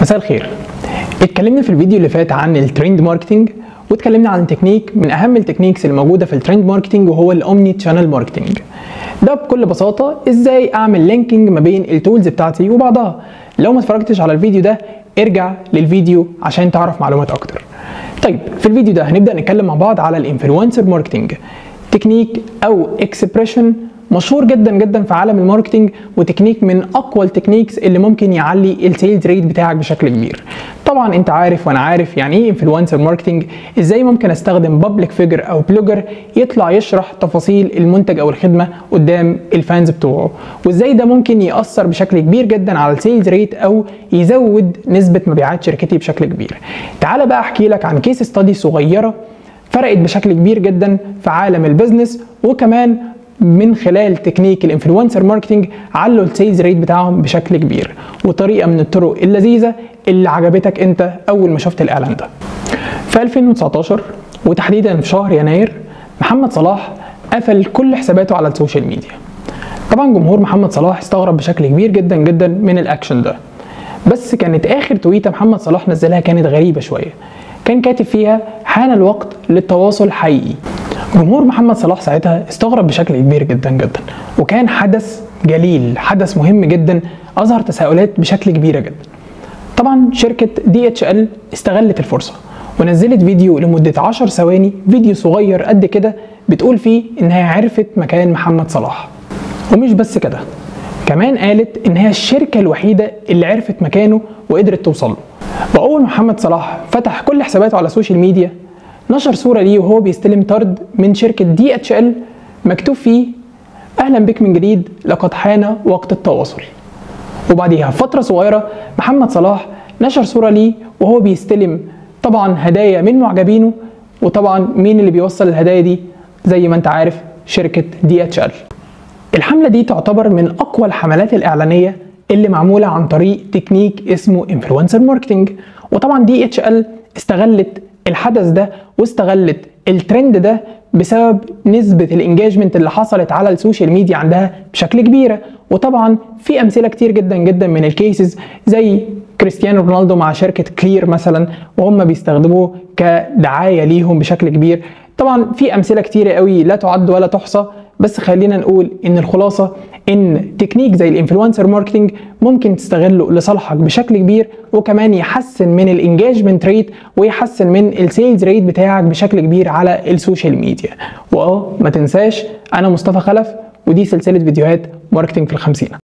مساء الخير. اتكلمنا في الفيديو اللي فات عن الترند ماركتنج، واتكلمنا عن تكنيك من اهم التكنيكس اللي موجوده في الترند ماركتنج وهو الاومني تشانل ماركتنج. ده بكل بساطه ازاي اعمل لينكينج ما بين التولز بتاعتي وبعضها. لو ما اتفرجتش على الفيديو ده ارجع للفيديو عشان تعرف معلومات اكتر. طيب في الفيديو ده هنبدا نتكلم مع بعض على الانفلونسر ماركتنج، تكنيك او اكسبريشن مشهور جدا جدا في عالم الماركتنج، وتكنيك من اقوى التكنيكس اللي ممكن يعلي السيلز ريت بتاعك بشكل كبير. طبعا انت عارف وانا عارف يعني ايه انفلونسر ماركتنج، ازاي ممكن استخدم بابليك فيجر او بلوجر يطلع يشرح تفاصيل المنتج او الخدمه قدام الفانز بتوعه، وازاي ده ممكن ياثر بشكل كبير جدا على السيلز ريت او يزود نسبه مبيعات شركتي بشكل كبير. تعال بقى احكي لك عن كيس ستادي صغيره فرقت بشكل كبير جدا في عالم البيزنس، وكمان من خلال تكنيك الانفلونسر ماركتنج علوا السيلز ريت بتاعهم بشكل كبير، وطريقه من الطرق اللذيذه اللي عجبتك انت اول ما شفت الاعلان ده. في 2019 وتحديدا في شهر يناير محمد صلاح قفل كل حساباته على السوشيال ميديا. طبعا جمهور محمد صلاح استغرب بشكل كبير جدا جدا من الاكشن ده، بس كانت اخر تويته محمد صلاح نزلها كانت غريبه شويه، كان كاتب فيها حان الوقت للتواصل حقيقي. جمهور محمد صلاح ساعتها استغرب بشكل كبير جدا جدا، وكان حدث جليل، حدث مهم جدا اظهر تساؤلات بشكل كبيره جدا. طبعا شركه DHL استغلت الفرصه ونزلت فيديو لمده 10 ثواني، فيديو صغير قد كده بتقول فيه انها عرفت مكان محمد صلاح. ومش بس كده، كمان قالت ان هي الشركه الوحيده اللي عرفت مكانه وقدرت توصل له. واول محمد صلاح فتح كل حساباته على السوشيال ميديا نشر صورة ليه وهو بيستلم طرد من شركة DHL مكتوب فيه أهلا بك من جديد، لقد حان وقت التواصل. وبعديها فترة صغيرة محمد صلاح نشر صورة ليه وهو بيستلم طبعا هدايا من معجبينه، وطبعا مين اللي بيوصل الهدايا دي؟ زي ما انت عارف شركة DHL. الحملة دي تعتبر من أقوى الحملات الإعلانية اللي معمولة عن طريق تكنيك اسمه انفلونسر ماركتنج، وطبعا DHL استغلت الحدث ده واستغلت الترند ده بسبب نسبة الانجاجمنت اللي حصلت على السوشيال ميديا عندها بشكل كبيرة. وطبعا في امثلة كتير جدا جدا من الكيسز، زي كريستيانو رونالدو مع شركة كلير مثلا، وهم بيستخدموه كدعاية ليهم بشكل كبير. طبعا في امثلة كتيرة قوي لا تعد ولا تحصى، بس خلينا نقول ان الخلاصة ان تكنيك زي الانفلونسر ماركتنج ممكن تستغله لصالحك بشكل كبير، وكمان يحسن من الانجاجمنت ريت ويحسن من السيلز ريت بتاعك بشكل كبير على السوشيال ميديا. ما تنساش انا مصطفى خلف، ودي سلسلة فيديوهات ماركتنج في ال50.